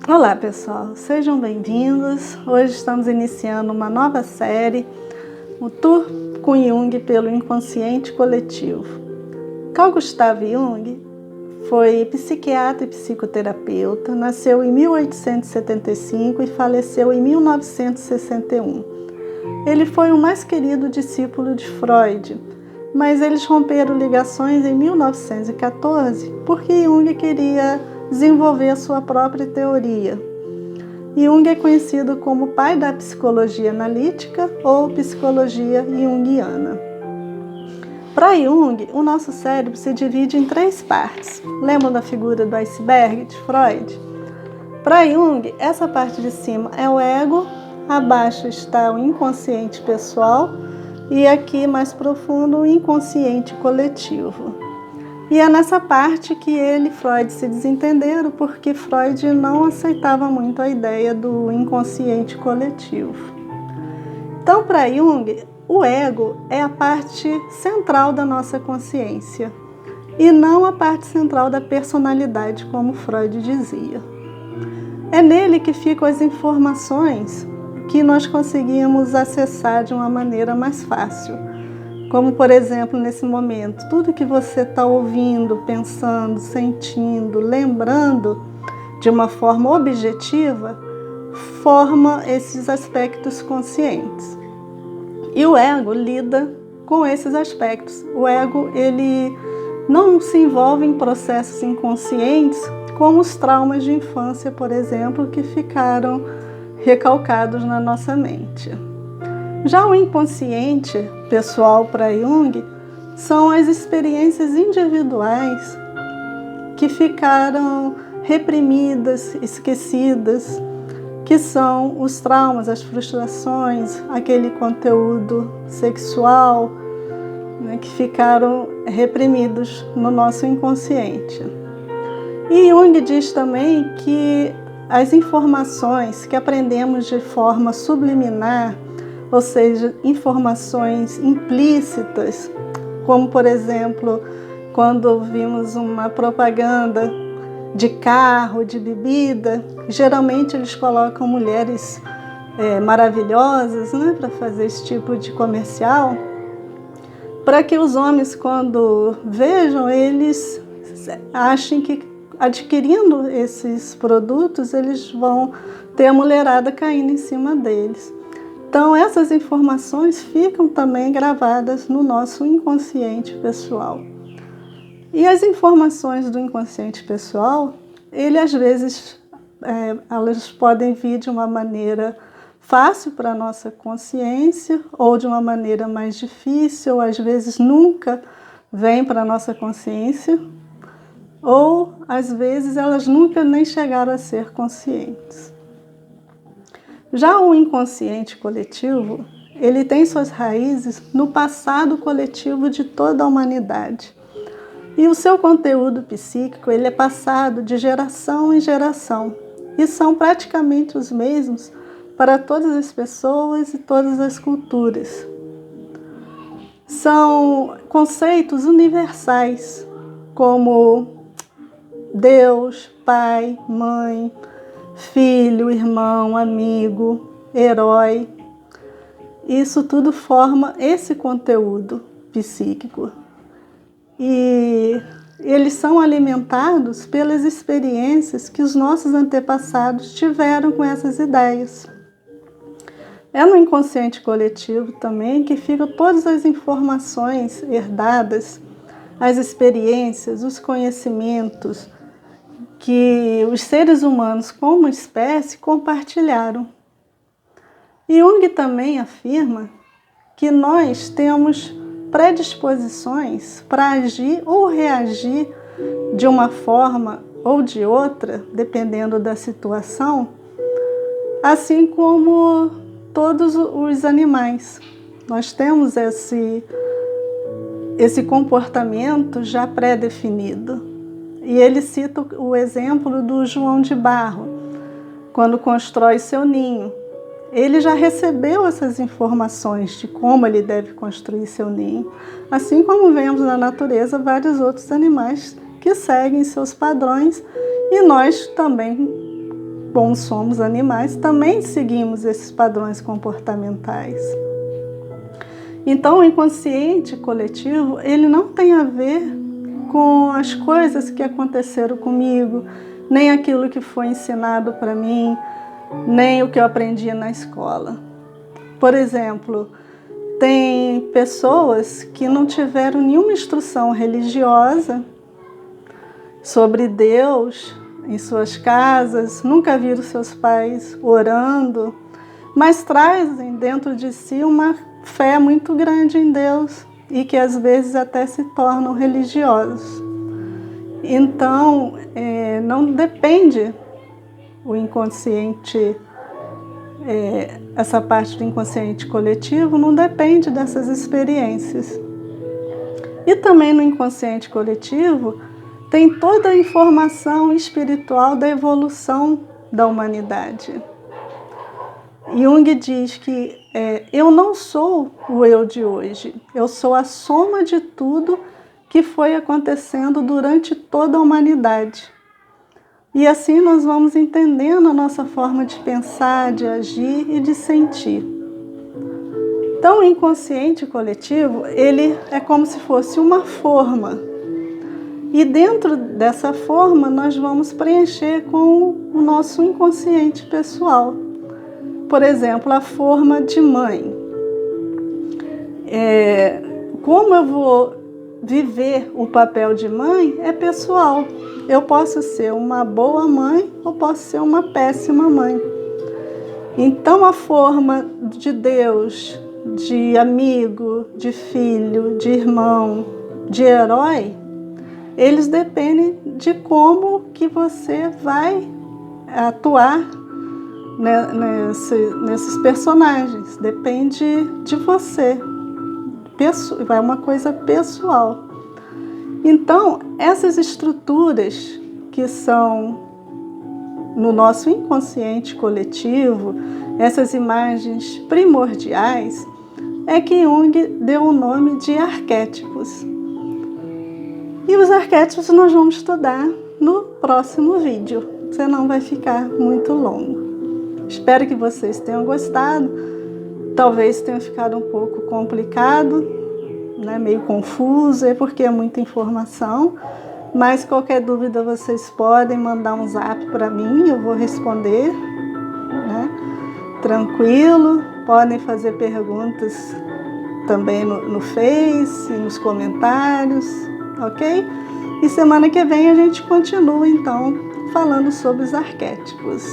Olá pessoal, sejam bem-vindos. Hoje estamos iniciando uma nova série, o Tour com Jung pelo inconsciente coletivo. Carl Gustav Jung foi psiquiatra e psicoterapeuta, nasceu em 1875 e faleceu em 1961. Ele foi o mais querido discípulo de Freud, mas eles romperam ligações em 1914 porque Jung queria desenvolver a sua própria teoria. Jung é conhecido como pai da psicologia analítica ou psicologia junguiana. Para Jung, o nosso cérebro se divide em 3 partes. Lembram da figura do iceberg de Freud? Para Jung, essa parte de cima é o ego, abaixo está o inconsciente pessoal e aqui mais profundo o inconsciente coletivo. E é nessa parte que ele e Freud se desentenderam, porque Freud não aceitava muito a ideia do inconsciente coletivo. Então, para Jung, o ego é a parte central da nossa consciência e não a parte central da personalidade, como Freud dizia. É nele que ficam as informações que nós conseguimos acessar de uma maneira mais fácil. Como, por exemplo, nesse momento, tudo que você está ouvindo, pensando, sentindo, lembrando de uma forma objetiva, forma esses aspectos conscientes. E o ego lida com esses aspectos. O ego, ele não se envolve em processos inconscientes, como os traumas de infância, por exemplo, que ficaram recalcados na nossa mente. Já o inconsciente pessoal para Jung são as experiências individuais que ficaram reprimidas, esquecidas, que são os traumas, as frustrações, aquele conteúdo sexual, né, que ficaram reprimidos no nosso inconsciente. E Jung diz também que as informações que aprendemos de forma subliminar, ou seja, informações implícitas, como, por exemplo, quando vimos uma propaganda de carro, de bebida, geralmente eles colocam mulheres maravilhosas, né, para fazer esse tipo de comercial, para que os homens, quando vejam, eles achem que adquirindo esses produtos, eles vão ter a mulherada caindo em cima deles. Então, essas informações ficam também gravadas no nosso inconsciente pessoal. E as informações do inconsciente pessoal, ele às vezes, elas podem vir de uma maneira fácil para a nossa consciência, ou de uma maneira mais difícil, ou às vezes nunca vem para a nossa consciência, ou às vezes elas nunca nem chegaram a ser conscientes. Já o inconsciente coletivo, ele tem suas raízes no passado coletivo de toda a humanidade. E o seu conteúdo psíquico, ele é passado de geração em geração. E são praticamente os mesmos para todas as pessoas e todas as culturas. São conceitos universais, como Deus, pai, mãe, filho, irmão, amigo, herói. Isso tudo forma esse conteúdo psíquico. E eles são alimentados pelas experiências que os nossos antepassados tiveram com essas ideias. É no inconsciente coletivo também que ficam todas as informações herdadas, as experiências, os conhecimentos que os seres humanos, como espécie, compartilharam. E Jung também afirma que nós temos predisposições para agir ou reagir de uma forma ou de outra, dependendo da situação, assim como todos os animais. Nós temos esse comportamento já pré-definido. E ele cita o exemplo do João de Barro, quando constrói seu ninho. Ele já recebeu essas informações de como ele deve construir seu ninho, assim como vemos na natureza vários outros animais que seguem seus padrões, e nós também como somos animais, também seguimos esses padrões comportamentais. Então, o inconsciente coletivo, ele não tem a ver com as coisas que aconteceram comigo, nem aquilo que foi ensinado para mim, nem o que eu aprendi na escola. Por exemplo, tem pessoas que não tiveram nenhuma instrução religiosa sobre Deus em suas casas, nunca viram seus pais orando, mas trazem dentro de si uma fé muito grande em Deus e que às vezes até se tornam religiosos. Então, não depende o inconsciente, essa parte do inconsciente coletivo não depende dessas experiências. E também no inconsciente coletivo tem toda a informação espiritual da evolução da humanidade. Jung diz que eu não sou o eu de hoje, eu sou a soma de tudo que foi acontecendo durante toda a humanidade. E assim nós vamos entendendo a nossa forma de pensar, de agir e de sentir. Então, o inconsciente coletivo, ele é como se fosse uma forma. E dentro dessa forma, nós vamos preencher com o nosso inconsciente pessoal. Por exemplo, a forma de mãe. Como eu vou viver o papel de mãe é pessoal. Eu posso ser uma boa mãe ou posso ser uma péssima mãe. Então, a forma de Deus, de amigo, de filho, de irmão, de herói, eles dependem de como que você vai atuar nesses personagens. Depende de você. É uma coisa pessoal. Então, essas estruturas que são no nosso inconsciente coletivo, essas imagens primordiais, é que Jung deu o nome de arquétipos. E os arquétipos nós vamos estudar no próximo vídeo, senão vai ficar muito longo. Espero que vocês tenham gostado. Talvez tenha ficado um pouco complicado, meio confuso, porque é muita informação. Mas qualquer dúvida vocês podem mandar um zap para mim, eu vou responder, tranquilo. Podem fazer perguntas também no Face, nos comentários, ok? E semana que vem a gente continua, então, falando sobre os arquétipos.